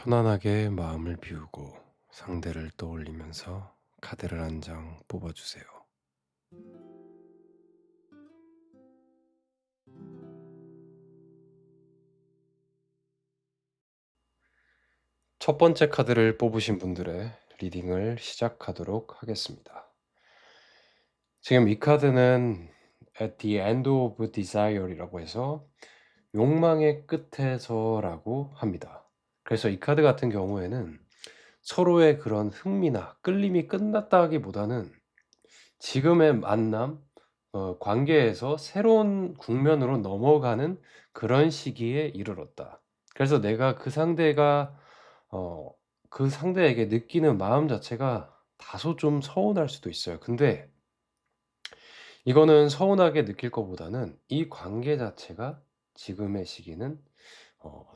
편안하게 마음을 비우고 상대를 떠올리면서 카드를 한 장 뽑아주세요. 첫 번째 카드를 뽑으신 분들의 리딩을 시작하도록 하겠습니다. 지금 이 카드는 At the End of Desire이라고 해서 욕망의 끝에서라고 합니다. 그래서 이 카드 같은 경우에는 서로의 그런 흥미나 끌림이 끝났다기보다는 지금의 만남, 관계에서 새로운 국면으로 넘어가는 그런 시기에 이르렀다. 그래서 내가 어 그 상대에게 느끼는 마음 자체가 다소 좀 서운할 수도 있어요. 근데 이거는 서운하게 느낄 것보다는 이 관계 자체가 지금의 시기는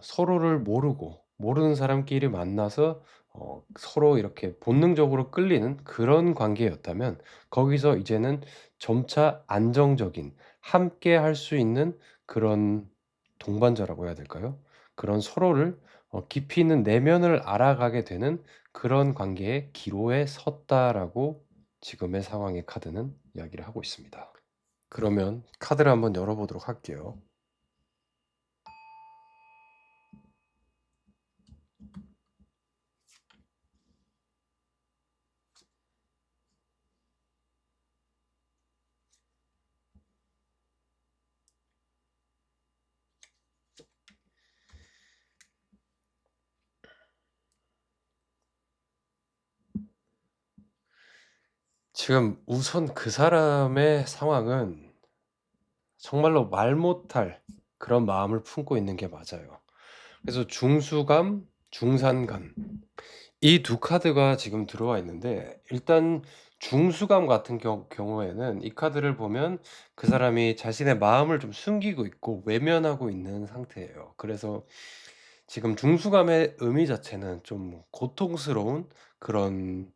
서로를 모르고 모르는 사람끼리 만나서 서로 이렇게 본능적으로 끌리는 그런 관계였다면 거기서 이제는 점차 안정적인 함께 할 수 있는 그런 동반자라고 해야 될까요? 그런 서로를 깊이 있는 내면을 알아가게 되는 그런 관계의 기로에 섰다라고 지금의 상황의 카드는 이야기를 하고 있습니다. 그러면 카드를 한번 열어보도록 할게요. 지금 우선 그 사람의 상황은 정말로 말 못할 그런 마음을 품고 있는 게 맞아요. 그래서 중수감, 중산감 이 두 카드가 지금 들어와 있는데 일단 중수감 같은 경우에는 이 카드를 보면 그 사람이 자신의 마음을 좀 숨기고 있고 외면하고 있는 상태예요. 그래서 지금 중수감의 의미 자체는 좀 고통스러운 그런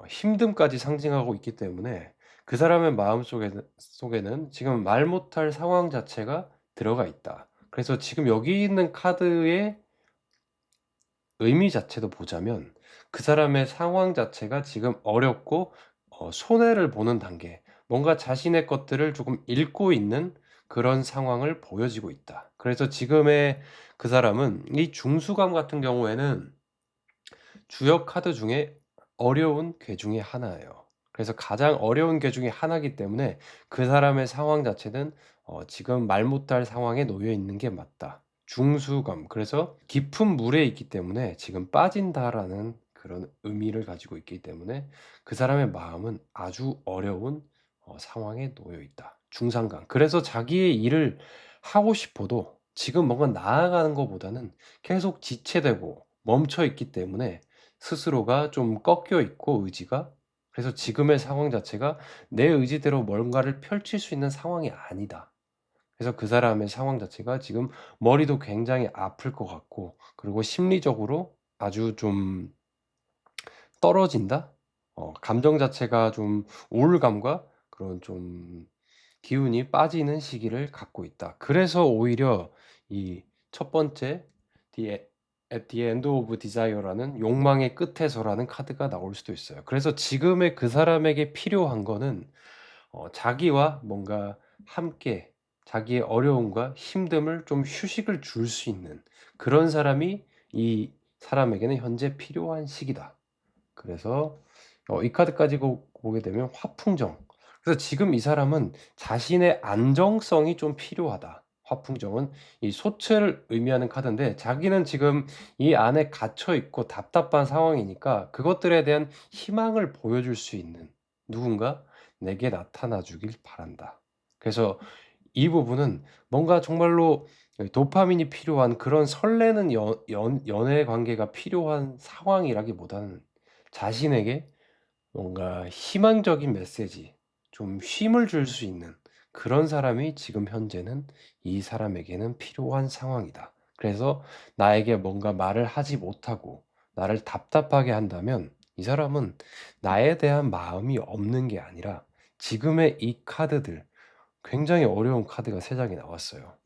힘듦까지 상징하고 있기 때문에 그 사람의 마음속에는 지금 말 못할 상황 자체가 들어가 있다. 그래서 지금 여기 있는 카드의 의미 자체도 보자면 그 사람의 상황 자체가 지금 어렵고 손해를 보는 단계, 뭔가 자신의 것들을 조금 잃고 있는 그런 상황을 보여지고 있다. 그래서 지금의 그 사람은 이 중수감 같은 경우에는 주요 카드 중에 어려운 궤 중에 하나예요. 그래서 가장 어려운 궤 중에 하나이기 때문에 그 사람의 상황 자체는 지금 말 못할 상황에 놓여 있는 게 맞다. 중수감. 그래서 깊은 물에 있기 때문에 지금 빠진다라는 그런 의미를 가지고 있기 때문에 그 사람의 마음은 아주 어려운 상황에 놓여 있다. 중상감. 그래서 자기의 일을 하고 싶어도 지금 뭔가 나아가는 것보다는 계속 지체되고 멈춰 있기 때문에 스스로가 좀 꺾여 있고 의지가 그래서 지금의 상황 자체가 '내 의지대로 뭔가를 펼칠 수 있는 상황이 아니다.' 그래서 그 사람의 상황 자체가 지금 머리도 굉장히 아플 것 같고 그리고 심리적으로 아주 좀 떨어진다? 감정 자체가 좀 우울감과 그런 좀 기운이 빠지는 시기를 갖고 있다. 그래서 오히려 이 첫 번째 The At the End of Desire라는 욕망의 끝에서라는 카드가 나올 수도 있어요. 그래서 지금의 그 사람에게 필요한 거는 자기와 뭔가 함께 자기의 어려움과 힘듦을 좀 휴식을 줄 수 있는 그런 사람이 이 사람에게는 현재 필요한 시기다. 그래서 이 카드까지 보게 되면 화풍정. 그래서 지금 이 사람은 자신의 안정성이 좀 필요하다. 화풍정은 이 소체를 의미하는 카드인데 자기는 지금 이 안에 갇혀 있고 답답한 상황이니까 그것들에 대한 희망을 보여줄 수 있는 누군가 내게 나타나 주길 바란다. 그래서 이 부분은 뭔가 정말로 도파민이 필요한 그런 설레는 연애 관계가 필요한 상황이라기보다는 자신에게 뭔가 희망적인 메시지, 좀 쉼을 줄 수 있는 그런 사람이 지금 현재는 이 사람에게는 필요한 상황이다. 그래서 나에게 뭔가 말을 하지 못하고 나를 답답하게 한다면 이 사람은 나에 대한 마음이 없는 게 아니라 지금의 이 카드들 굉장히 어려운 카드가 3 장이 나왔어요.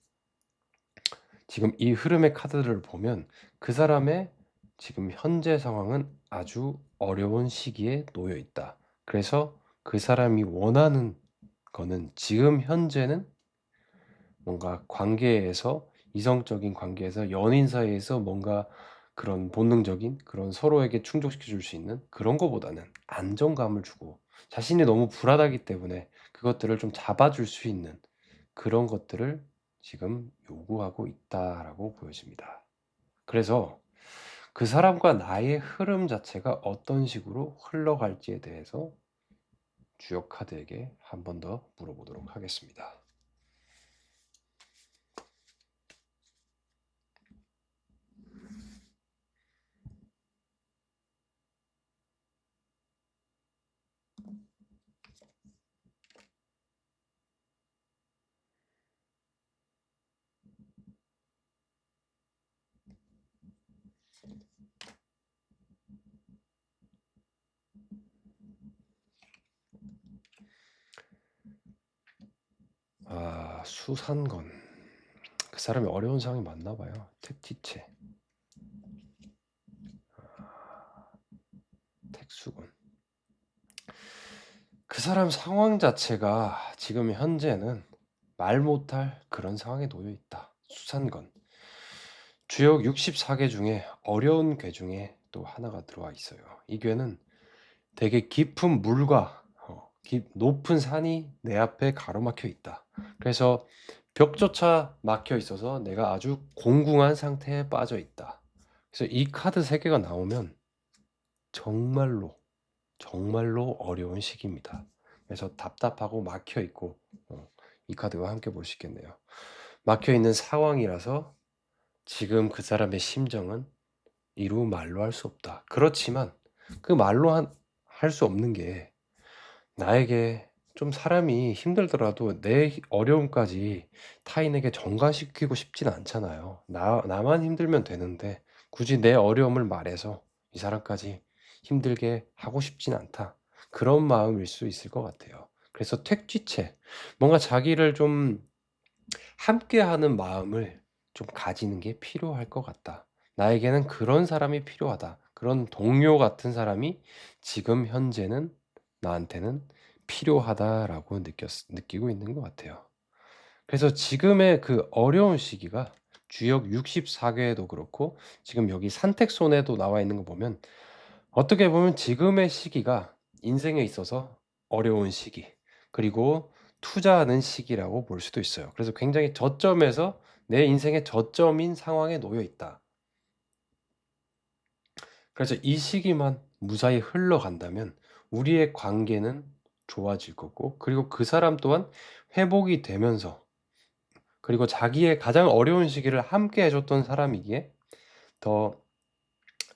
지금 이 흐름의 카드를 보면 그 사람의 지금 현재 상황은 아주 어려운 시기에 놓여 있다. 그래서 그 사람이 원하는 거는 지금 현재는 뭔가 관계에서 이성적인 관계에서 연인 사이에서 뭔가 그런 본능적인 그런 서로에게 충족시켜 줄 수 있는 그런 거보다는 안정감을 주고 자신이 너무 불안하기 때문에 그것들을 좀 잡아 줄 수 있는 그런 것들을 지금 요구하고 있다라고 보여집니다. 그래서 그 사람과 나의 흐름 자체가 어떤 식으로 흘러갈지에 대해서 주역 카드에게 한 번 더 물어보도록 하겠습니다. 수산건. 그 사람이 어려운 상황이 맞나 봐요. 택지체. 택수건. 그 사람 상황 자체가 지금 현재는 말 못할 그런 상황에 놓여 있다. 수산건. 주역 64개 중에 어려운 궤 중에 또 하나가 들어와 있어요. 이 궤는 되게 깊은 물과 높은 산이 내 앞에 가로막혀 있다. 그래서 벽조차 막혀 있어서 내가 아주 공궁한 상태에 빠져 있다. 그래서 이 카드 3개가 나오면 정말로 정말로 어려운 시기입니다. 그래서 답답하고 막혀 있고 이 카드와 함께 볼 수 있겠네요. 막혀 있는 상황이라서 지금 그 사람의 심정은 이루 말로 할 수 없다. 그렇지만 그 말로 할 수 없는 게 나에게 좀 사람이 힘들더라도 내 어려움까지 타인에게 전가시키고 싶진 않잖아요. 나만 힘들면 되는데 굳이 내 어려움을 말해서 이 사람까지 힘들게 하고 싶진 않다. 그런 마음일 수 있을 것 같아요. 그래서 택지체, 뭔가 자기를 좀 함께하는 마음을 좀 가지는 게 필요할 것 같다. 나에게는 그런 사람이 필요하다. 그런 동료 같은 사람이 지금 현재는 나한테는 필요하다라고 느끼고 있는 것 같아요. 그래서 지금의 그 어려운 시기가 주역 64개에도 그렇고 지금 여기 산택손에도 나와 있는 거 보면 어떻게 보면 지금의 시기가 인생에 있어서 어려운 시기, 그리고 투자하는 시기라고 볼 수도 있어요. 그래서 굉장히 저점에서 내 인생의 저점인 상황에 놓여 있다. 그래서 이 시기만 무사히 흘러간다면 우리의 관계는 좋아질 거고, 그리고 그 사람 또한 회복이 되면서, 그리고 자기의 가장 어려운 시기를 함께 해줬던 사람이기에 더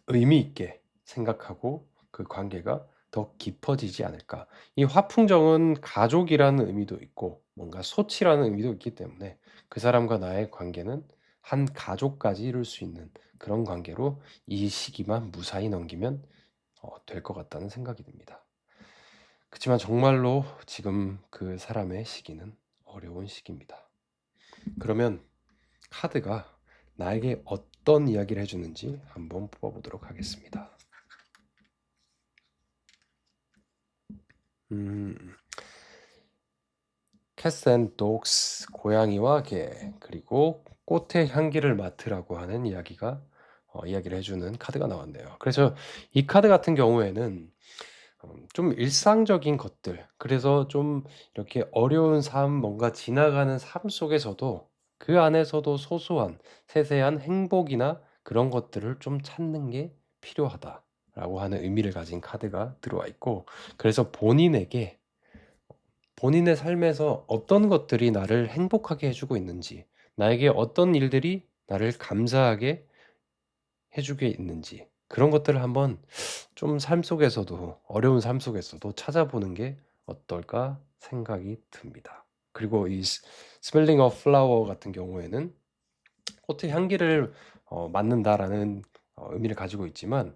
의미 있게 생각하고 그 관계가 더 깊어지지 않을까. 이 화풍정은 가족이라는 의미도 있고 뭔가 소치라는 의미도 있기 때문에 그 사람과 나의 관계는 한 가족까지 이룰 수 있는 그런 관계로 이 시기만 무사히 넘기면 될 것 같다는 생각이 듭니다. 그치만 정말로 지금 그 사람의 시기는 어려운 시기입니다. 그러면 카드가 나에게 어떤 이야기를 해주는지 한번 뽑아보도록 하겠습니다. Cats and Dogs, 고양이와 개, 그리고 꽃의 향기를 맡으라고 하는 이야기를 해주는 카드가 나왔네요. 그래서 이 카드 같은 경우에는 좀 일상적인 것들, 그래서 좀 이렇게 어려운 삶, 뭔가 지나가는 삶 속에서도 그 안에서도 소소한 세세한 행복이나 그런 것들을 좀 찾는 게 필요하다라고 하는 의미를 가진 카드가 들어와 있고, 그래서 본인의 삶에서 어떤 것들이 나를 행복하게 해주고 있는지, 나에게 어떤 일들이 나를 감사하게 해주게 있는지, 그런 것들을 한번 좀 삶 속에서도, 어려운 삶 속에서도 찾아보는 게 어떨까 생각이 듭니다. 그리고 이 스멜링 어 플라워 같은 경우에는 꽃의 향기를 맡는다라는 의미를 가지고 있지만,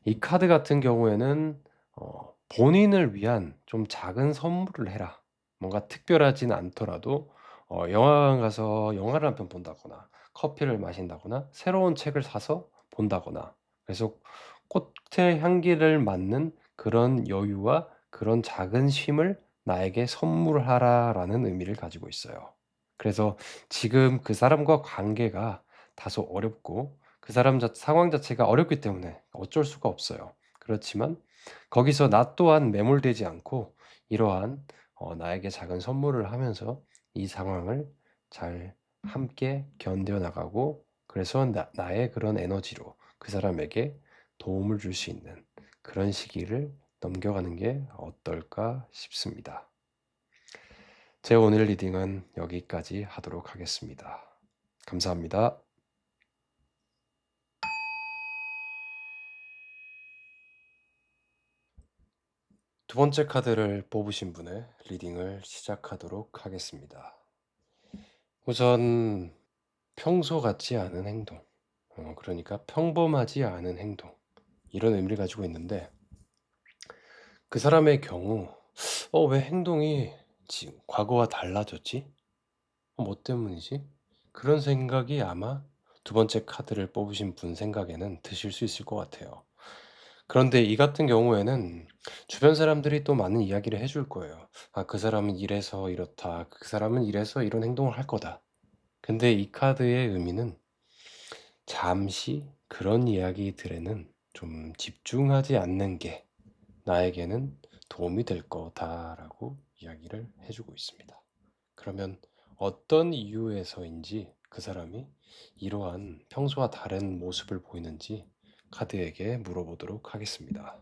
이 카드 같은 경우에는 본인을 위한 좀 작은 선물을 해라. 뭔가 특별하진 않더라도 영화관 가서 영화를 한 편 본다거나 커피를 마신다거나 새로운 책을 사서 본다거나, 그래서 꽃의 향기를 맡는 그런 여유와 그런 작은 쉼을 나에게 선물하라라는 의미를 가지고 있어요. 그래서 지금 그 사람과 관계가 다소 어렵고 그 사람 상황 자체가 어렵기 때문에 어쩔 수가 없어요. 그렇지만 거기서 나 또한 매몰되지 않고 이러한 나에게 작은 선물을 하면서 이 상황을 잘 함께 견뎌 나가고, 그래서 나의 그런 에너지로 그 사람에게 도움을 줄 수 있는 그런 시기를 넘겨가는 게 어떨까 싶습니다. 제 오늘 리딩은 여기까지 하도록 하겠습니다. 감사합니다. 두 번째 카드를 뽑으신 분의 리딩을 시작하도록 하겠습니다. 우선 평소 같지 않은 행동, 그러니까 평범하지 않은 행동, 이런 의미를 가지고 있는데, 그 사람의 경우 왜 행동이 지금 과거와 달라졌지? 뭐 때문이지? 그런 생각이 아마 두 번째 카드를 뽑으신 분 생각에는 드실 수 있을 것 같아요. 그런데 이 같은 경우에는 주변 사람들이 또 많은 이야기를 해줄 거예요. 아, 그 사람은 이래서 이렇다. 그 사람은 이래서 이런 행동을 할 거다. 근데 이 카드의 의미는 잠시 그런 이야기들에는 좀 집중하지 않는 게 나에게는 도움이 될 거다라고 이야기를 해주고 있습니다. 그러면 어떤 이유에서인지 그 사람이 이러한 평소와 다른 모습을 보이는지 카드에게 물어보도록 하겠습니다.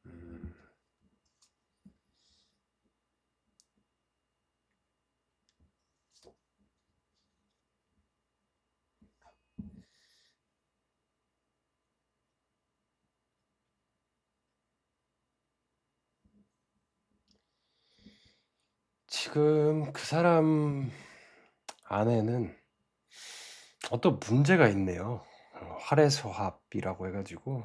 음, 지금 그 사람 안에는 어떤 문제가 있네요. 활해서합이라고 해가지고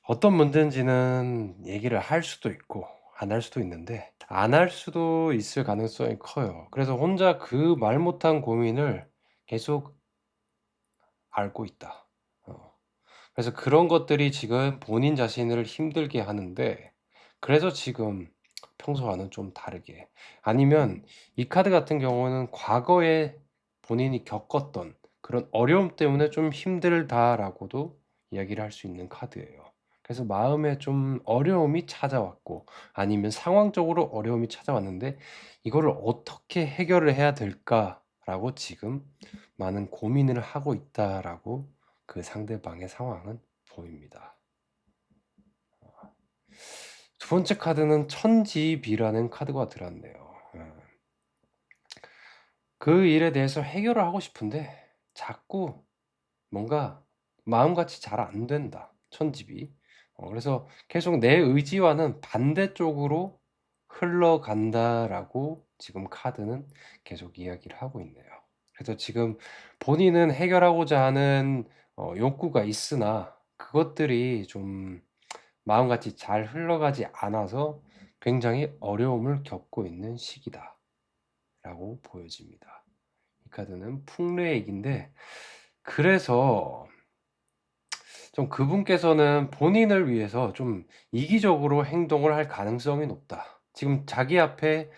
어떤 문제인지는 얘기를 할 수도 있고 안 할 수도 있는데, 안 할 수도 있을 가능성이 커요. 그래서 혼자 그 말 못한 고민을 계속 앓고 있다. 그래서 그런 것들이 지금 본인 자신을 힘들게 하는데, 그래서 지금 평소와는 좀 다르게, 아니면 이 카드 같은 경우는 과거에 본인이 겪었던 그런 어려움 때문에 좀 힘들다라고도 이야기를 할 수 있는 카드예요. 그래서 마음에 좀 어려움이 찾아왔고, 아니면 상황적으로 어려움이 찾아왔는데 이거를 어떻게 해결을 해야 될까라고 지금 많은 고민을 하고 있다라고 그 상대방의 상황은 보입니다. 두 번째 카드는 천지비라는 카드가 들었네요. 그 일에 대해서 해결을 하고 싶은데 자꾸 뭔가 마음같이 잘 안 된다. 천지비. 그래서 계속 내 의지와는 반대쪽으로 흘러간다라고 지금 카드는 계속 이야기를 하고 있네요. 그래서 지금 본인은 해결하고자 하는 욕구가 있으나 그것들이 좀 마음같이 잘 흘러가지 않아서 굉장히 어려움을 겪고 있는 시기다라고 보여집니다. 이 카드는 풍뢰액인데, 그래서 좀 그분께서는 본인을 위해서 좀 이기적으로 행동을 할 가능성이 높다. 지금 자기 앞에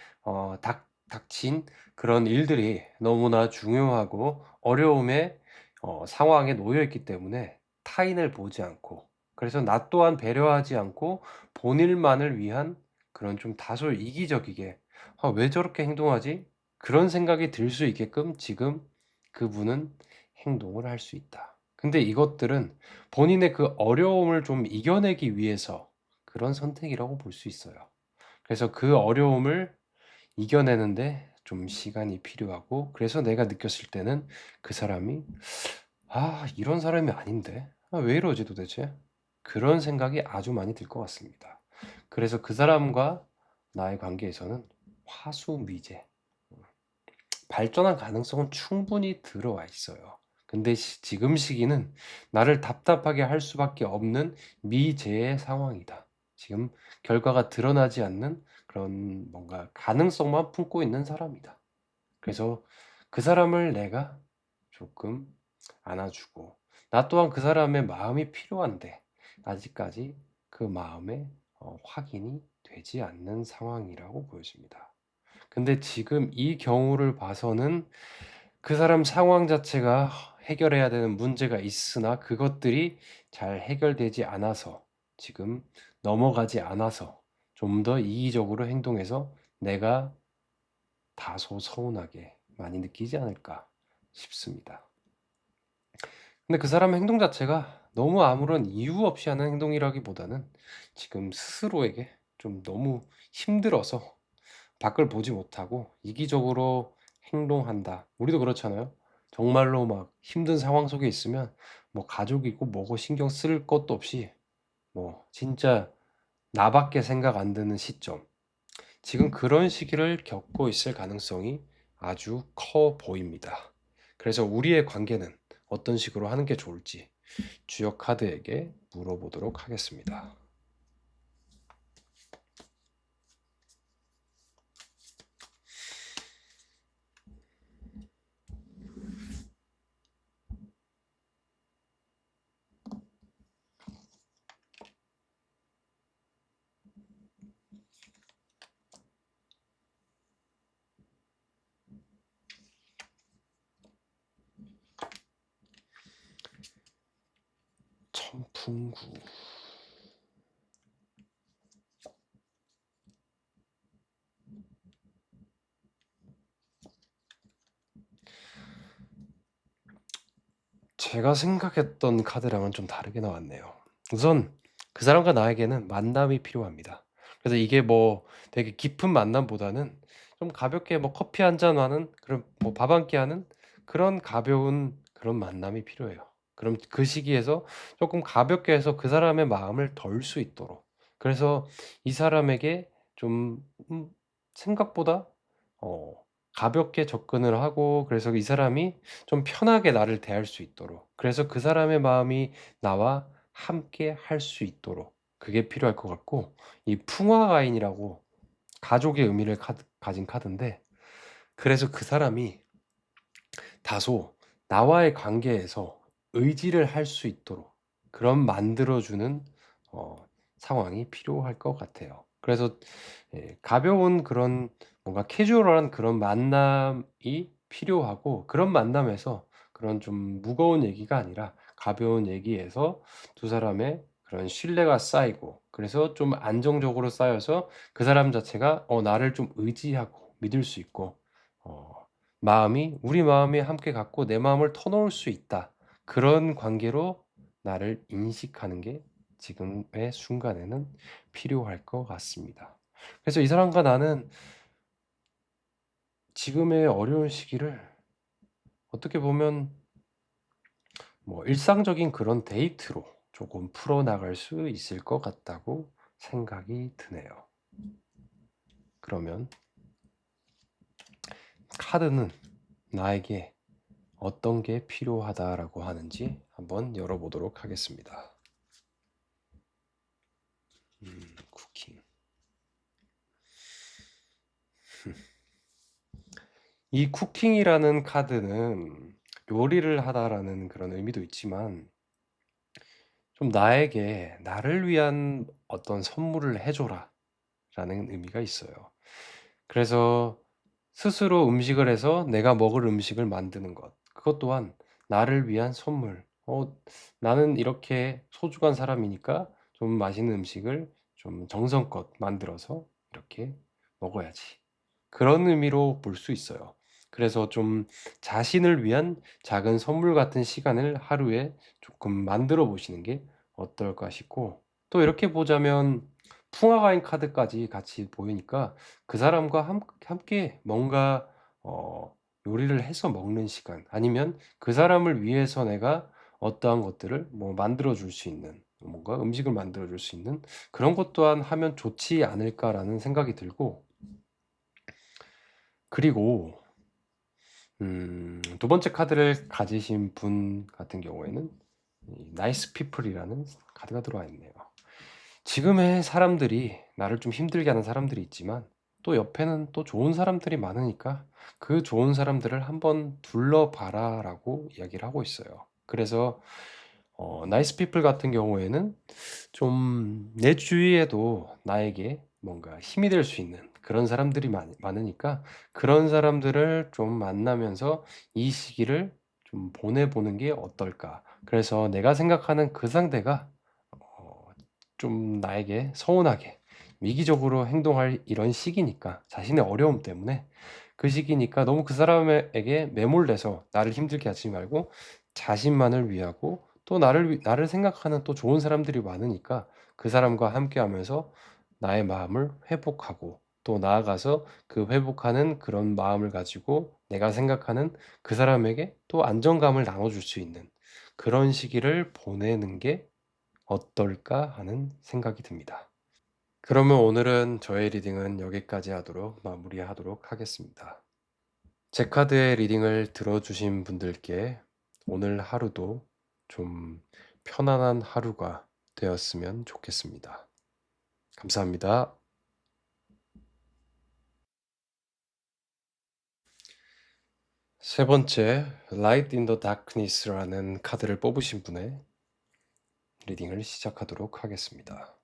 닥친 그런 일들이 너무나 중요하고 어려움의 상황에 놓여 있기 때문에 타인을 보지 않고, 그래서 나 또한 배려하지 않고 본인만을 위한 그런 좀 다소 이기적이게, 왜 저렇게 행동하지? 그런 생각이 들 수 있게끔 지금 그분은 행동을 할 수 있다. 근데 이것들은 본인의 그 어려움을 좀 이겨내기 위해서 그런 선택이라고 볼 수 있어요. 그래서 그 어려움을 이겨내는데 좀 시간이 필요하고, 그래서 내가 느꼈을 때는 그 사람이 이런 사람이 아닌데? 왜 이러지 도대체? 그런 생각이 아주 많이 들 것 같습니다. 그래서 그 사람과 나의 관계에서는 화수미제, 발전할 가능성은 충분히 들어와 있어요. 근데 지금 시기는 나를 답답하게 할 수밖에 없는 미제의 상황이다. 지금 결과가 드러나지 않는 그런 뭔가 가능성만 품고 있는 사람이다. 그래서 그 사람을 내가 조금 안아주고, 나 또한 그 사람의 마음이 필요한데 아직까지 그 마음의 확인이 되지 않는 상황이라고 보여집니다. 근데 지금 이 경우를 봐서는 그 사람 상황 자체가 해결해야 되는 문제가 있으나 그것들이 잘 해결되지 않아서, 지금 넘어가지 않아서 좀 더 이기적으로 행동해서 내가 다소 서운하게 많이 느끼지 않을까 싶습니다. 근데 그 사람 행동 자체가 너무 아무런 이유 없이 하는 행동이라기보다는 지금 스스로에게 좀 너무 힘들어서 밖을 보지 못하고 이기적으로 행동한다. 우리도 그렇잖아요. 정말로 막 힘든 상황 속에 있으면 뭐 가족이고 뭐고 신경 쓸 것도 없이 뭐 진짜 나밖에 생각 안 드는 시점. 지금 그런 시기를 겪고 있을 가능성이 아주 커 보입니다. 그래서 우리의 관계는 어떤 식으로 하는 게 좋을지 주역 카드에게 물어보도록 하겠습니다. 천풍구. 제가 생각했던 카드랑은 좀 다르게 나왔네요. 우선 그 사람과 나에게는 만남이 필요합니다. 그래서 이게 뭐 되게 깊은 만남보다는 좀 가볍게 뭐 커피 한 잔 하는, 그런 뭐 밥 한 끼 하는 그런 가벼운 그런 만남이 필요해요. 그럼 그 시기에서 조금 가볍게 해서 그 사람의 마음을 덜 수 있도록, 그래서 이 사람에게 좀 생각보다 어 가볍게 접근을 하고, 그래서 이 사람이 좀 편하게 나를 대할 수 있도록, 그래서 그 사람의 마음이 나와 함께 할 수 있도록 그게 필요할 것 같고, 이 풍화가인이라고 가족의 의미를 가진 카드인데, 그래서 그 사람이 다소 나와의 관계에서 의지를 할 수 있도록 그런 만들어주는 어 상황이 필요할 것 같아요. 그래서 가벼운 그런 뭔가 캐주얼한 그런 만남이 필요하고, 그런 만남에서 그런 좀 무거운 얘기가 아니라 가벼운 얘기에서 두 사람의 그런 신뢰가 쌓이고, 그래서 좀 안정적으로 쌓여서 그 사람 자체가 나를 좀 의지하고 믿을 수 있고, 어 마음이 우리 마음이 함께 갖고 내 마음을 터놓을 수 있다. 그런 관계로 나를 인식하는 게 지금의 순간에는 필요할 것 같습니다. 그래서 이 사람과 나는 지금의 어려운 시기를 어떻게 보면 뭐 일상적인 그런 데이트로 조금 풀어나갈 수 있을 것 같다고 생각이 드네요. 그러면 카드는 나에게 어떤 게 필요하다라고 하는지 한번 열어보도록 하겠습니다. 쿠킹. 이 쿠킹이라는 카드는 요리를 하다라는 그런 의미도 있지만, 좀 나에게 나를 위한 어떤 선물을 해 줘라라는 의미가 있어요. 그래서 스스로 음식을 해서 내가 먹을 음식을 만드는 것, 그것 또한 나를 위한 선물. '나는 이렇게 소중한 사람이니까 좀 맛있는 음식을 좀 정성껏 만들어서 이렇게 먹어야지.' 그런 의미로 볼 수 있어요. 그래서 좀 자신을 위한 작은 선물 같은 시간을 하루에 조금 만들어 보시는 게 어떨까 싶고, 또 이렇게 보자면 풍화가인 카드까지 같이 보이니까 그 사람과 함께 뭔가 요리를 해서 먹는 시간, 아니면 그 사람을 위해서 내가 어떠한 것들을 뭐 만들어 줄 수 있는, 뭔가 음식을 만들어 줄 수 있는 그런 것 또한 하면 좋지 않을까라는 생각이 들고, 그리고 두 번째 카드를 가지신 분 같은 경우에는 이 나이스 피플이라는 카드가 들어와 있네요. 지금의 사람들이 나를 좀 힘들게 하는 사람들이 있지만 또 옆에는 또 좋은 사람들이 많으니까 "그 좋은 사람들을 한번 둘러봐라."라고 이야기를 하고 있어요. 그래서 나이스 피플 같은 경우에는 좀 내 주위에도 나에게 뭔가 힘이 될 수 있는 그런 사람들이 많으니까 그런 사람들을 좀 만나면서 '이 시기를 좀 보내 보는 게 어떨까?' 그래서 내가 생각하는 그 상대가 어 좀 나에게 서운하게 위기적으로 행동할 이런 시기니까 자신의 어려움 때문에 그 시기니까 너무 그 사람에게 매몰돼서 나를 힘들게 하지 말고 자신만을 위하고 또 나를 생각하는 또 좋은 사람들이 많으니까 그 사람과 함께하면서 나의 마음을 회복하고 또 나아가서 그 회복하는 그런 마음을 가지고 내가 생각하는 그 사람에게 또 안정감을 나눠줄 수 있는 그런 시기를 보내는 게 어떨까 하는 생각이 듭니다. 그러면 오늘은 저의 리딩은 여기까지 하도록 마무리하도록 하겠습니다. 제 카드의 리딩을 들어주신 분들께 오늘 하루도 좀 편안한 하루가 되었으면 좋겠습니다. 감사합니다. 세 번째, Light in the Darkness라는 카드를 뽑으신 분의 리딩을 시작하도록 하겠습니다.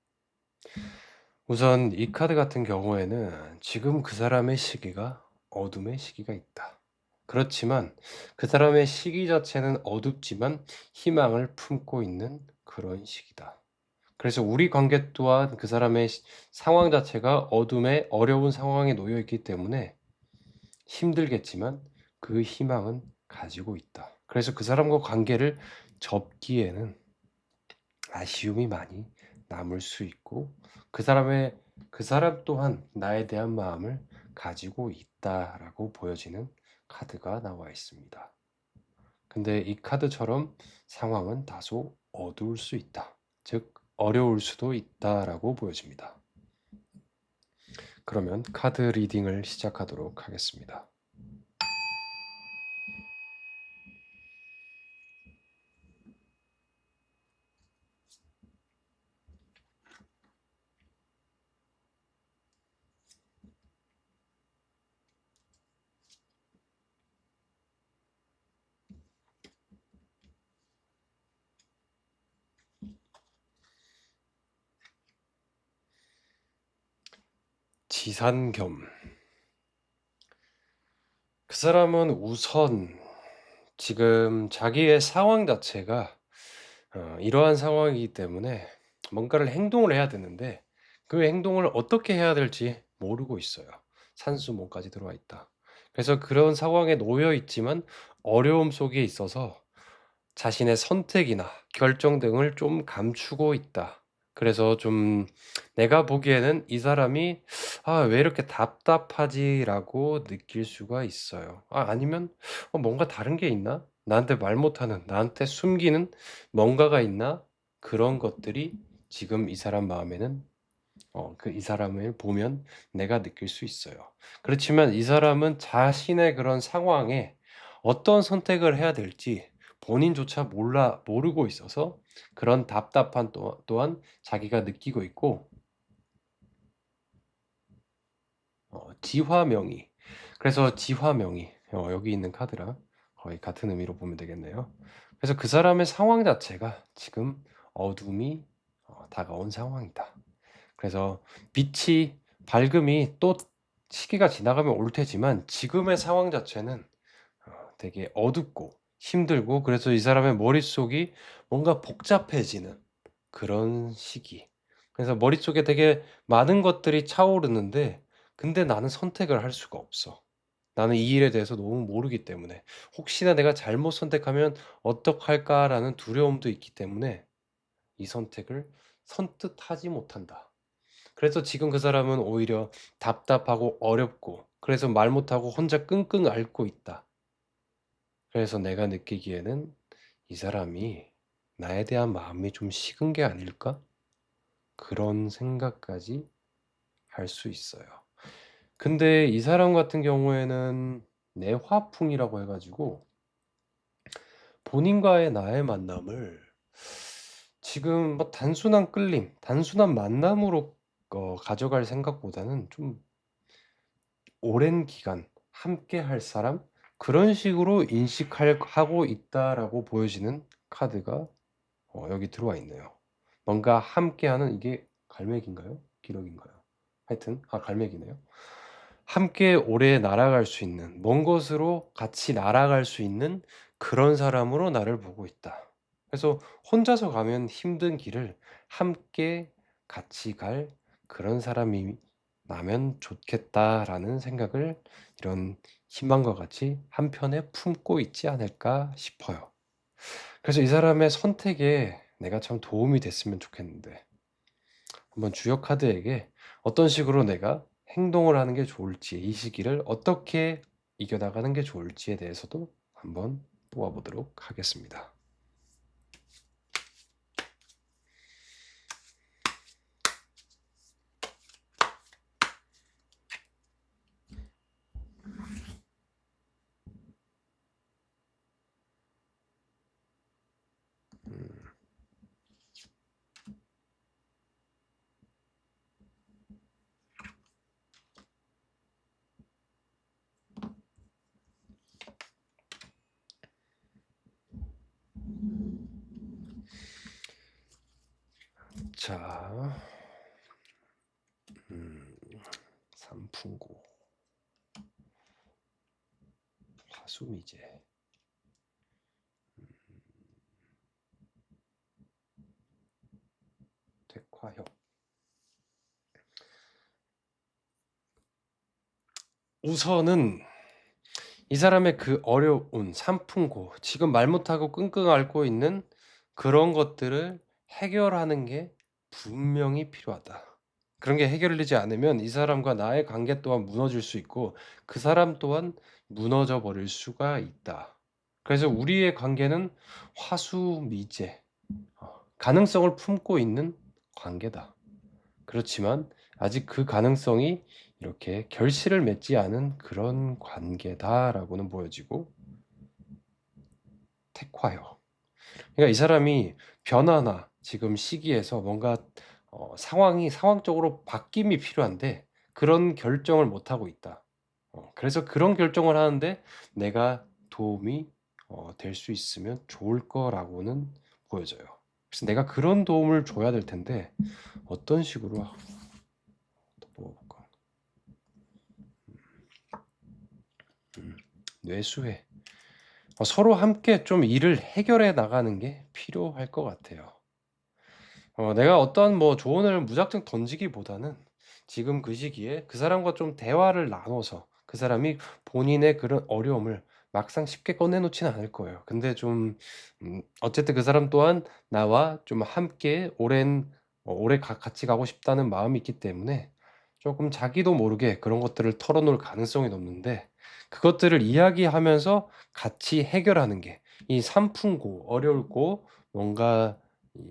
우선 이 카드 같은 경우에는 지금 그 사람의 시기가 어둠의 시기가 있다. 그렇지만 그 사람의 시기 자체는 어둡지만 희망을 품고 있는 그런 시기다. 그래서 우리 관계 또한 그 사람의 상황 자체가 어둠의 어려운 상황에 놓여 있기 때문에 힘들겠지만 그 희망은 가지고 있다. 그래서 그 사람과 관계를 접기에는 아쉬움이 많이 남을 수 있고 그 사람 또한 나에 대한 마음을 가지고 있다라고 보여지는 카드가 나와 있습니다. 근데 이 카드처럼 상황은 다소 어두울 수 있다. 즉 어려울 수도 있다라고 보여집니다. 그러면 카드 리딩을 시작하도록 하겠습니다. 지산겸. 그 사람은 우선 지금 자기의 상황 자체가 이러한 상황이기 때문에 뭔가를 행동을 해야 되는데 그 행동을 어떻게 해야 될지 모르고 있어요. 산수몽까지 들어와 있다. 그래서 그런 상황에 놓여 있지만 어려움 속에 있어서 자신의 선택이나 결정 등을 좀 감추고 있다. 그래서 좀 내가 보기에는 이 사람이 '아 왜 이렇게 답답하지?'라고 느낄 수가 있어요. 아니면 '뭔가 다른 게 있나? 나한테 말 못하는 나한테 숨기는 뭔가가 있나?' 그런 것들이 지금 이 사람 마음에는 이 사람을 보면 내가 느낄 수 있어요. 그렇지만 이 사람은 자신의 그런 상황에 어떤 선택을 해야 될지 본인조차 모르고 있어서 그런 답답한 또한 자기가 느끼고 있고 지화명의. 그래서 지화명의 여기 있는 카드랑 거의 같은 의미로 보면 되겠네요. 그래서 그 사람의 상황 자체가 지금 어둠이 다가온 상황이다. 그래서 빛이 밝음이 또 시기가 지나가면 올 테지만 지금의 상황 자체는 되게 어둡고 힘들고 그래서 이 사람의 머릿속이 뭔가 복잡해지는 그런 시기. 그래서 머릿속에 되게 많은 것들이 차오르는데 근데 나는 선택을 할 수가 없어. 나는 이 일에 대해서 너무 모르기 때문에. '혹시나 내가 잘못 선택하면 어떡할까.'라는 두려움도 있기 때문에 이 선택을 선뜻 하지 못한다. 그래서 지금 그 사람은 오히려 답답하고 어렵고 그래서 말 못하고 혼자 끙끙 앓고 있다. 그래서 내가 느끼기에는 '이 사람이 나에 대한 마음이 좀 식은 게 아닐까?' 그런 생각까지 할 수 있어요. 근데 이 사람 같은 경우에는 내화풍이라고 해 가지고 본인과의 나의 만남을 지금 뭐 단순한 끌림, 단순한 만남으로 가져갈 생각보다는 좀 오랜 기간 함께할 사람, 그런 식으로 인식할 하고 있다라고 보여지는 카드가 여기 들어와 있네요. 뭔가 함께하는, 이게 갈매기인가요? 기러기인가요? 하여튼 갈매기네요. 함께 오래 날아갈 수 있는, 먼 곳으로 같이 날아갈 수 있는 그런 사람으로 나를 보고 있다. 그래서 혼자서 가면 힘든 길을 함께 같이 갈 그런 사람이 나면 좋겠다라는 생각을, 이런 희망과 같이 한편에 품고 있지 않을까 싶어요. 그래서 이 사람의 선택에 내가 참 도움이 됐으면 좋겠는데, 한번 주역 카드에게 어떤 식으로 내가 행동을 하는 게 좋을지, 이 시기를 어떻게 이겨나가는 게 좋을지에 대해서도 한번 뽑아보도록 하겠습니다. 자, 삼풍고, 화수미제, 퇴화협. 우선은 이 사람의 그 어려운 삼풍고, 지금 말 못하고 끙끙 앓고 있는 그런 것들을 해결하는 게 분명히 필요하다. 그런 게 해결되지 않으면 이 사람과 나의 관계 또한 무너질 수 있고, 그 사람 또한 무너져 버릴 수가 있다. 그래서 우리의 관계는 화수미제, 가능성을 품고 있는 관계다. 그렇지만 아직 그 가능성이 이렇게 결실을 맺지 않은 그런 관계다라고는 보여지고, 택화요. 그러니까 이 사람이 변화나 지금 시기에서 뭔가 상황적으로 바뀜이 필요한데 그런 결정을 못 하고 있다. 그래서 그런 결정을 하는데 내가 도움이 될 수 있으면 좋을 거라고는 보여져요. 그래서 내가 그런 도움을 줘야 될 텐데 어떤 식으로 또 뽑아볼까? 뇌수해. 서로 함께 좀 일을 해결해 나가는 게 필요할 것 같아요. 내가 어떤 뭐 조언을 무작정 던지기보다는 지금 그 시기에 그 사람과 좀 대화를 나눠서, 그 사람이 본인의 그런 어려움을 막상 쉽게 꺼내놓지는 않을 거예요. 근데 좀 어쨌든 그 사람 또한 나와 좀 함께 오래 같이 가고 싶다는 마음이 있기 때문에 조금 자기도 모르게 그런 것들을 털어놓을 가능성이 높는데, 그것들을 이야기하면서 같이 해결하는 게, 이 삼풍고, 어렵고 뭔가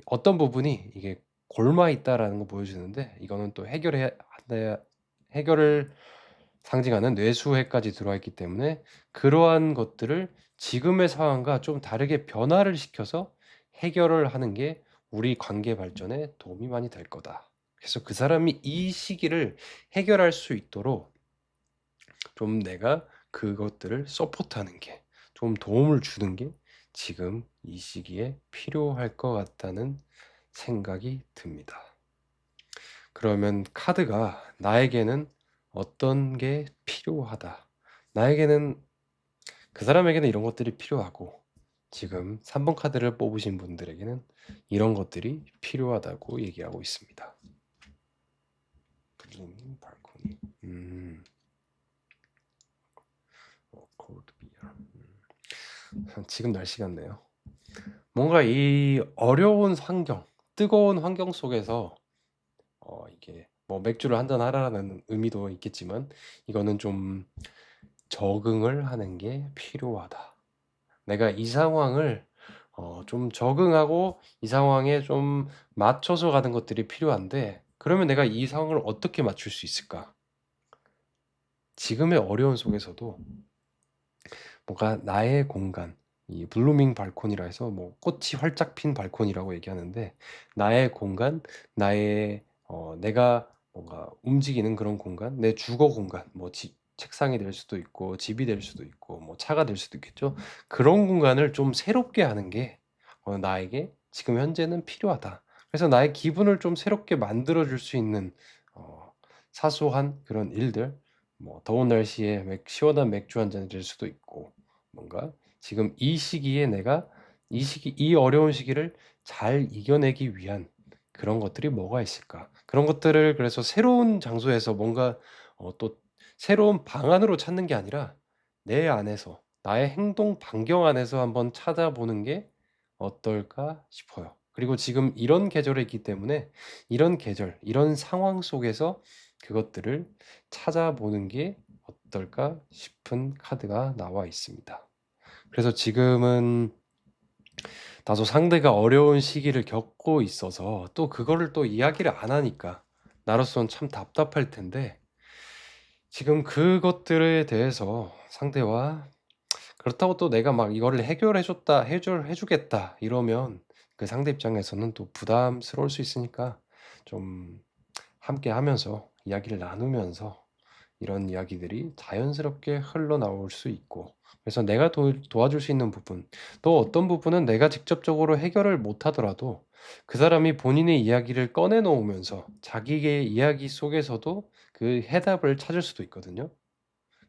어떤 부분이 이게 골마 있다라는 거 보여주는데, 이거는 또 해결을 상징하는 뇌수해까지 들어와 있기 때문에 그러한 것들을 지금의 상황과 좀 다르게 변화를 시켜서 해결을 하는 게 우리 관계 발전에 도움이 많이 될 거다. 그래서 그 사람이 이 시기를 해결할 수 있도록 좀 내가 그것들을 서포트하는 게, 좀 도움을 주는 게 지금 이 시기에 필요할 것 같다는 생각이 듭니다. 그러면 카드가 나에게는 어떤 게 필요하다, 나에게는, 그 사람에게는 이런 것들이 필요하고, 지금 3번 카드를 뽑으신 분들에게는 이런 것들이 필요하다고 얘기하고 있습니다. 블루밍 발코니, 콜드 비어. 지금 날씨 같네요. 뭔가 이 어려운 환경, 뜨거운 환경 속에서 이게 뭐 맥주를 한잔 하라는 의미도 있겠지만, 이거는 좀 적응을 하는 게 필요하다. 내가 이 상황을 좀 적응하고 이 상황에 좀 맞춰서 가는 것들이 필요한데, 그러면 내가 이 상황을 어떻게 맞출 수 있을까? 지금의 어려운 속에서도 뭔가 나의 공간, 이 블루밍 발콘이라 해서 뭐 꽃이 활짝 핀 발콘이라고 얘기하는데, 나의 공간, 나의 내가 뭔가 움직이는 그런 공간, 내 주거 공간, 뭐 책상이 될 수도 있고 집이 될 수도 있고 뭐 차가 될 수도 있겠죠. 그런 공간을 좀 새롭게 하는 게 나에게 지금 현재는 필요하다. 그래서 나의 기분을 좀 새롭게 만들어 줄 수 있는 어 사소한 그런 일들, 뭐 더운 날씨에 시원한 맥주 한 잔이 될 수도 있고, 뭔가 지금 이 시기에 내가 이 어려운 시기를 잘 이겨내기 위한 그런 것들이 뭐가 있을까? 그런 것들을, 그래서 새로운 장소에서 뭔가 또 새로운 방안으로 찾는 게 아니라 내 안에서, 나의 행동 반경 안에서 한번 찾아보는 게 어떨까 싶어요. 그리고 지금 이런 계절에 있기 때문에 이런 계절, 이런 상황 속에서 그것들을 찾아보는 게 어떨까 싶은 카드가 나와 있습니다. 그래서 지금은 다소 상대가 어려운 시기를 겪고 있어서 또 그거를 또 이야기를 안 하니까 나로서는 참 답답할 텐데, 지금 그것들에 대해서 상대와, 그렇다고 또 내가 막 이거를 해결해 주겠다 이러면 그 상대 입장에서는 또 부담스러울 수 있으니까, 좀 함께 하면서 이야기를 나누면서 이런 이야기들이 자연스럽게 흘러나올 수 있고, 그래서 내가 도와줄 수 있는 부분, 또 어떤 부분은 내가 직접적으로 해결을 못 하더라도 그 사람이 본인의 이야기를 꺼내 놓으면서 자기의 이야기 속에서도 그 해답을 찾을 수도 있거든요.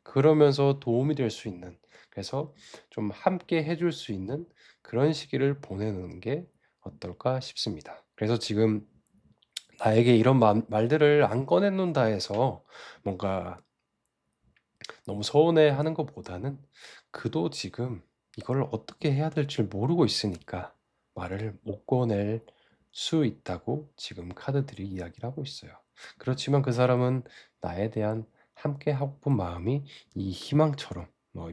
그러면서 도움이 될 수 있는, 그래서 좀 함께 해줄 수 있는 그런 시기를 보내는 게 어떨까 싶습니다. 그래서 지금 나에게 이런 말들을 안 꺼내 놓는다 해서 뭔가 너무 서운해하는 것보다는, 그도 지금 이걸 어떻게 해야 될지 모르고 있으니까 말을 못 꺼낼 수 있다고 지금 카드들이 이야기를 하고 있어요. 그렇지만 그 사람은 나에 대한 함께 하고 싶은 마음이 이 희망처럼,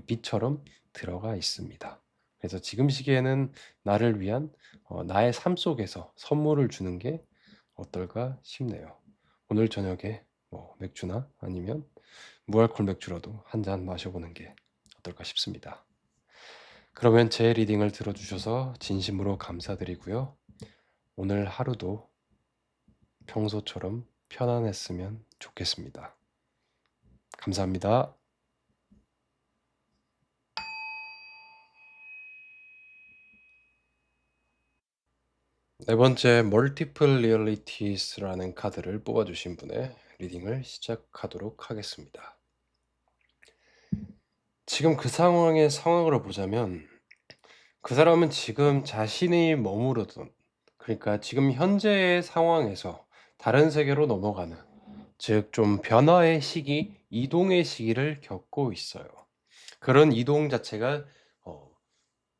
빛처럼 들어가 있습니다. 그래서 지금 시기에는 나를 위한 나의 삶 속에서 선물을 주는 게 어떨까 싶네요. 오늘 저녁에 뭐 맥주나 아니면 무알콜 맥주라도 한 잔 마셔보는 게 어떨까 싶습니다. 그러면 제 리딩을 들어주셔서 진심으로 감사드리고요. 오늘 하루도 평소처럼 편안했으면 좋겠습니다. 감사합니다. 네 번째, 멀티플 리얼리티스라는 카드를 뽑아주신 분의 리딩을 시작하도록 하겠습니다. 지금 그 상황의 상황으로 보자면, 그 사람은 지금 자신이 머무르던, 그러니까 지금 현재의 상황에서 다른 세계로 넘어가는, 즉 좀 변화의 시기, 이동의 시기를 겪고 있어요. 그런 이동 자체가 어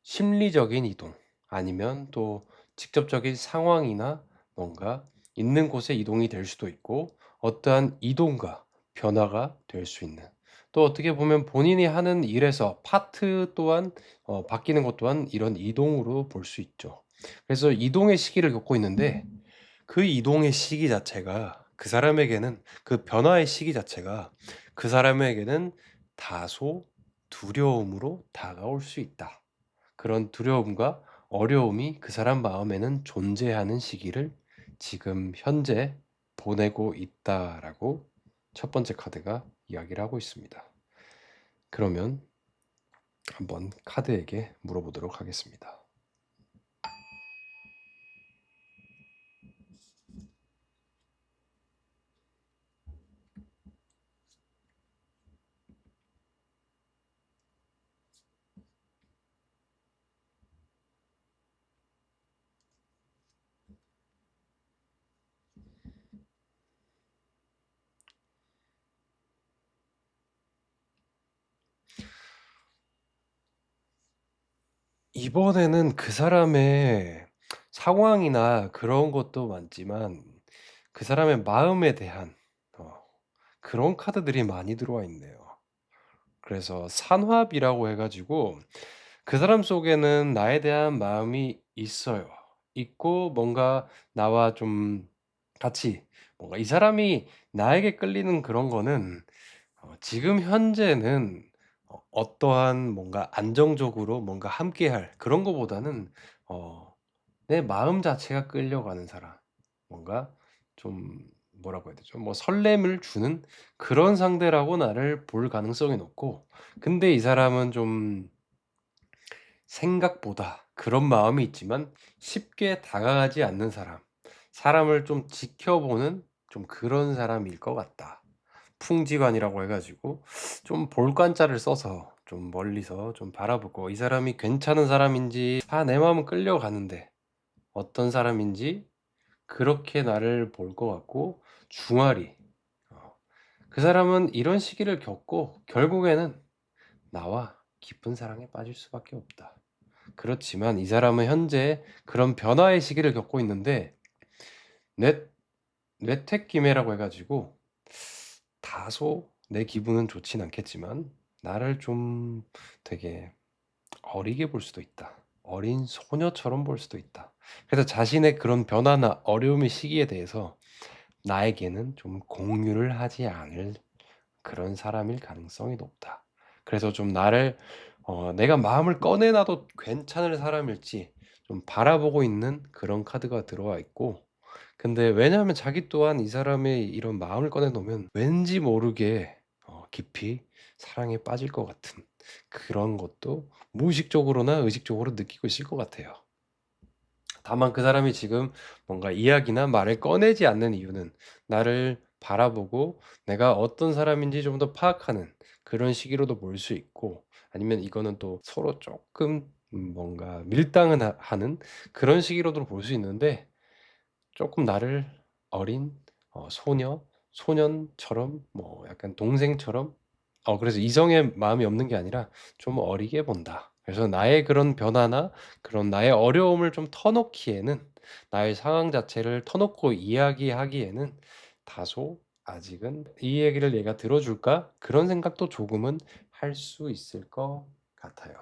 심리적인 이동, 아니면 또 직접적인 상황이나 뭔가 있는 곳에 이동이 될 수도 있고, 어떠한 이동과 변화가 될 수 있는, 또 어떻게 보면 본인이 하는 일에서 파트 또한 바뀌는 것 또한 이런 이동으로 볼 수 있죠. 그래서 이동의 시기를 겪고 있는데, 그 이동의 시기 자체가 그 사람에게는, 그 변화의 시기 자체가 그 사람에게는 다소 두려움으로 다가올 수 있다. 그런 두려움과 어려움이 그 사람 마음에는 존재하는 시기를 지금 현재 보내고 있다라고 첫 번째 카드가 이야기를 하고 있습니다. 그러면 한번 카드에게 물어보도록 하겠습니다. 이번에는 그 사람의 상황이나 그런 것도 많지만 그 사람의 마음에 대한 어 그런 카드들이 많이 들어와 있네요. 그래서 산화비라고 해 가지고 그 사람 속에는 나에 대한 마음이 있어요. 있고, 뭔가 나와 좀 같이, 뭔가 이 사람이 나에게 끌리는 그런 거는 지금 현재는 어떠한 뭔가 안정적으로 뭔가 함께할 그런 거보다는 어 내 마음 자체가 끌려가는 사람. 뭔가 좀 뭐라고 해야 되죠? 뭐 설렘을 주는 그런 상대라고 나를 볼 가능성이 높고, 근데 이 사람은 좀 생각보다 그런 마음이 있지만 쉽게 다가가지 않는 사람. 사람을 좀 지켜보는 좀 그런 사람일 것 같다. 풍지관이라고 해 가지고 좀 볼관자를 써서 좀 멀리서 좀 바라보고 이 사람이 괜찮은 사람인지, 내 마음은 끌려가는데 어떤 사람인지 그렇게 나를 볼 것 같고, 중알이 어 그 사람은 이런 시기를 겪고 결국에는 나와 깊은 사랑에 빠질 수밖에 없다. 그렇지만 이 사람은 현재 그런 변화의 시기를 겪고 있는데, 뇌 뇌퇴기매라고 해 가지고 다소 내 기분은 좋진 않겠지만 나를 좀 되게 어리게 볼 수도 있다. 어린 소녀처럼 볼 수도 있다. 그래서 자신의 그런 변화나 어려움의 시기에 대해서 나에게는 좀 공유를 하지 않을 그런 사람일 가능성이 높다. 그래서 좀 나를 내가 마음을 꺼내 놔도 괜찮을 사람일지 좀 바라보고 있는 그런 카드가 들어와 있고, 근데 왜냐하면 자기 또한 이 사람의 이런 마음을 꺼내 놓으면 왠지 모르게 깊이 사랑에 빠질 것 같은 그런 것도 무의식적으로나 의식적으로 느끼고 있을 것 같아요. 다만 그 사람이 지금 뭔가 이야기나 말을 꺼내지 않는 이유는 나를 바라보고 내가 어떤 사람인지 좀 더 파악하는 그런 시기로도 볼 수 있고, 아니면 이거는 또 서로 쪼끔 뭔가 밀당을 하는 그런 시기로도 볼 수 있는데, 쪼끔 나를 어린 소녀, 소년처럼 뭐 약간 동생처럼, 그래서 이성의 마음이 없는 게 아니라 좀 어리게 본다. 그래서 나의 그런 변화나 그런 나의 어려움을 좀 터놓기에는, 나의 상황 자체를 터놓고 이야기하기에는 다소 아직은 '이 얘기를 얘가 들어줄까?' 그런 생각도 조금은 할 수 있을 것 같아요.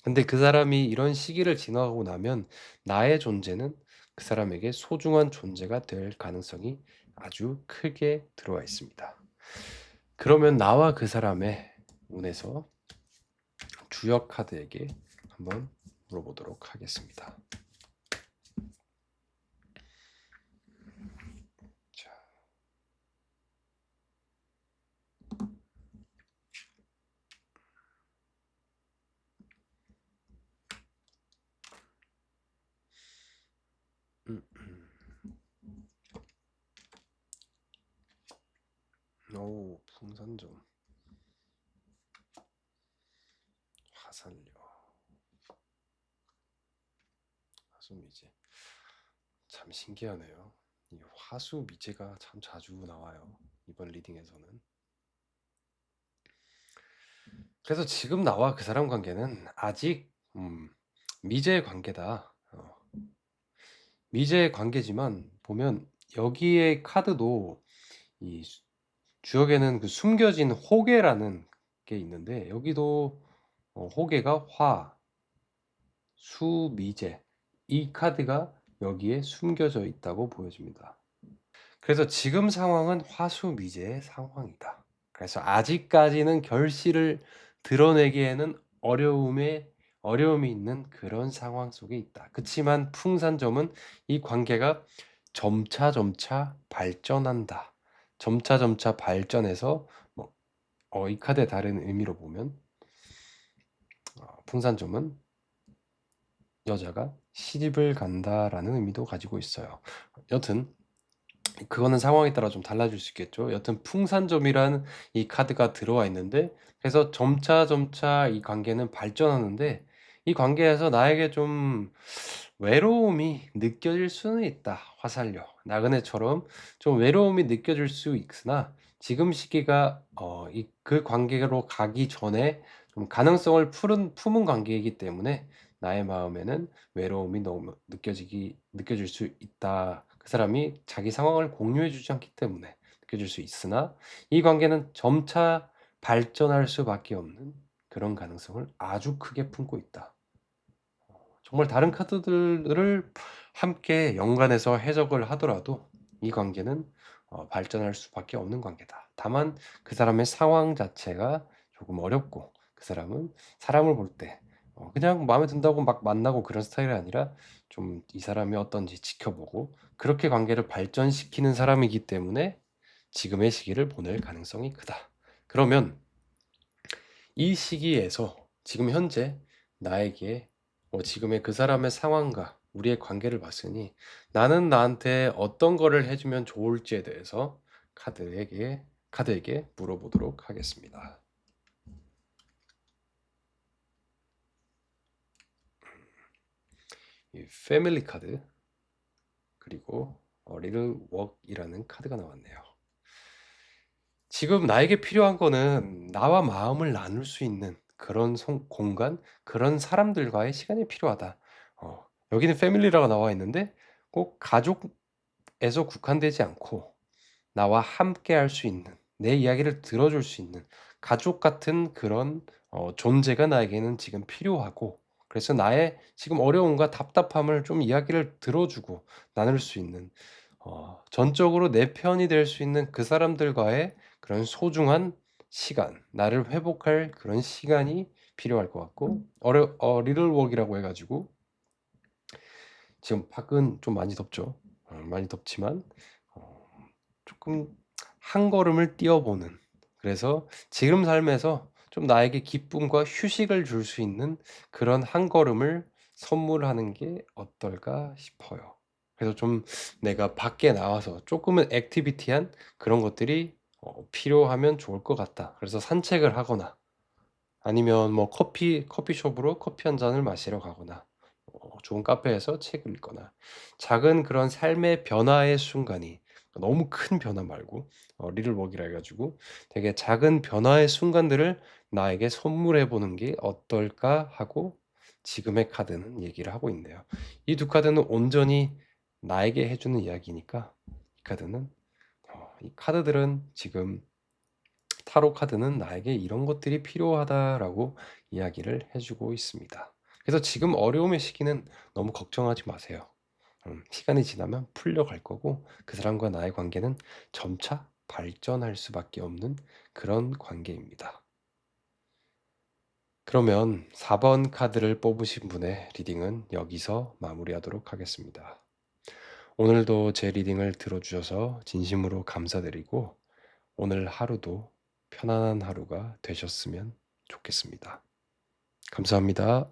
근데 그 사람이 이런 시기를 지나가고 나면 나의 존재는 그 사람에게 소중한 존재가 될 가능성이 아주 크게 들어와 있습니다. 그러면 나와 그 사람의 운에서 주역 카드에게 한번 물어보도록 하겠습니다. 자. 음. 오, 풍선점. 화살료. 화수미제. 참 신기하네요. 이 화수미제가 참 자주 나와요, 이번 리딩에서는. 그래서 지금 나와 그 사람 관계는 아직 미제 관계다. 미제 관계지만 보면 여기에 카드도 이 주역에는 그 숨겨진 호계라는 게 있는데, 여기도 호계가 화, 수, 미제, 이 카드가 여기에 숨겨져 있다고 보여집니다. 그래서 지금 상황은 화수미제의 상황이다. 그래서 아직까지는 결실을 드러내기에는 어려움이 있는 그런 상황 속에 있다. 그치만 풍산점은 이 관계가 점차점차 발전한다. 점차점차 발전해서 뭐 이 카드의 다른 의미로 보면 풍산점은 여자가 시집을 간다라는 의미도 가지고 있어요. 여튼 그거는 상황에 따라 좀 달라질 수 있겠죠. 여튼 풍산점이라는 이 카드가 들어와 있는데, 그래서 점차점차 이 관계는 발전하는데, 이 관계에서 나에게 좀 외로움이 느껴질 수는 있다. 화살료, 나그네처럼 좀 외로움이 느껴질 수 있으나 지금 시기가 그 관계로 가기 전에 좀 가능성을 품은 관계이기 때문에 나의 마음에는 외로움이 너무 느껴질 수 있다. 그 사람이 자기 상황을 공유해 주지 않기 때문에 느껴질 수 있으나, 이 관계는 점차 발전할 수밖에 없는 그런 가능성을 아주 크게 품고 있다. 정말 다른 카드들을 함께 연관해서 해석을 하더라도 이 관계는 발전할 수밖에 없는 관계다. 다만 그 사람의 상황 자체가 조금 어렵고 그 사람은 사람을 볼 때 그냥 마음에 든다고 막 만나고 그런 스타일이 아니라 좀 이 사람이 어떤지 지켜보고 그렇게 관계를 발전시키는 사람이기 때문에 지금의 시기를 보낼 가능성이 크다. 그러면 이 시기에서 지금 현재 나에게 지금의 그 사람의 상황과 우리의 관계를 봤으니 나는 나한테 어떤 거를 해주면 좋을지에 대해서 카드에게 물어보도록 하겠습니다. 이 패밀리 카드 그리고 리틀 웍이라는 카드가 나왔네요. 지금 나에게 필요한 거는 나와 마음을 나눌 수 있는 그런 공간, 그런 사람들과의 시간이 필요하다. 여기는 패밀리라고 나와 있는데 꼭 가족에서 국한되지 않고 나와 함께 할 수 있는, 내 이야기를 들어줄 수 있는 가족 같은 그런 존재가 나에게는 지금 필요하고, 그래서 나의 지금 어려움과 답답함을 좀 이야기를 들어주고 나눌 수 있는 전적으로 내 편이 될 수 있는 그 사람들과의 그런 소중한 시간, 나를 회복할 그런 시간이 필요할 것 같고, 리틀 웍이라고 해가지고 지금 밖은 좀 많이 덥죠. 많이 덥지만 조금 한 걸음을 뛰어보는, 그래서 지금 삶에서 좀 나에게 기쁨과 휴식을 줄 수 있는 그런 한 걸음을 선물하는 게 어떨까 싶어요. 그래서 좀 내가 밖에 나와서 조금은 액티비티한 그런 것들이 필요하면 좋을 것 같다. 그래서 산책을 하거나 아니면 뭐 커피숍으로 커피 한 잔을 마시러 가거나 좋은 카페에서 책을 읽거나 작은 그런 삶의 변화의 순간이 너무 큰 변화 말고 리틀 웍이라 해 가지고 되게 작은 변화의 순간들을 나에게 선물해 보는 게 어떨까 하고 지금의 카드는 얘기를 하고 있네요. 이 두 카드는 온전히 나에게 해 주는 이야기니까 이 카드는 이 카드들은 지금 타로 카드는 나에게 이런 것들이 필요하다라고 이야기를 해 주고 있습니다. 그래서 지금 어려움의 시기는 너무 걱정하지 마세요. 시간이 지나면 풀려갈 거고 그 사람과 나의 관계는 점차 발전할 수밖에 없는 그런 관계입니다. 그러면 4번 카드를 뽑으신 분의 리딩은 여기서 마무리하도록 하겠습니다. 오늘도 제 리딩을 들어주셔서 진심으로 감사드리고 오늘 하루도 편안한 하루가 되셨으면 좋겠습니다. 감사합니다.